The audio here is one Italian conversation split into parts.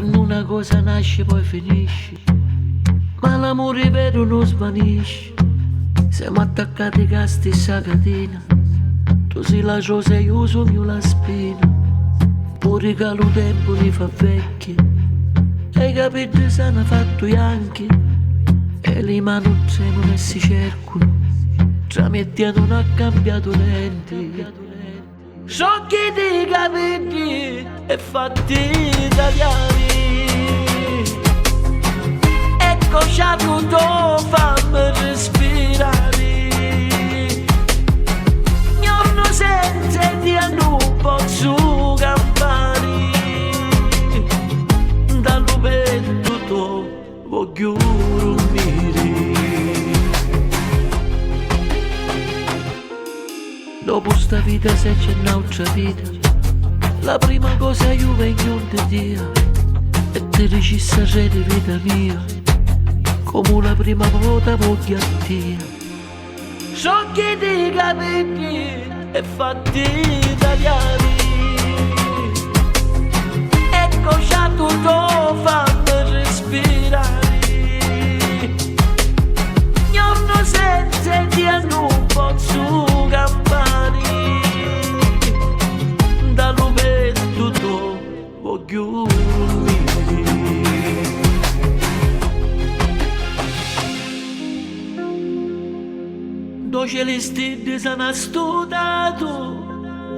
Quando una cosa nasce poi finisce, ma l'amore vero non svanisce. Siamo attaccati a stessa catena, tu sei la rosa e io sono la spina. Pure che lo tempo li fa vecchi, e i capelli sono fatti bianchi, e le mani tremono e si cercano, tra me e te non ha cambiato niente. So che dei capelli è fatti italiani, ecco c'ha tutto fammi respirare. Giorno senza di non posso campare, dallo petto voglio dormire. Dopo sta vita se c'è un'altra vita, la prima cosa io vengo da Dio e ti dici sarete vita mia, come la prima volta voglio a te. So che dei capelli è fatti italiani, ecco c'ha tutto fammi respirare. Giorno senza Dio non posso campare, dallo petto voglio dormire. Doce le stelle sono studato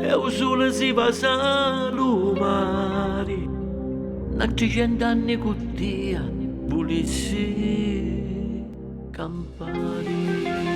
e il sole si passa al mare. Altri 100 anni con te, pulizia campari.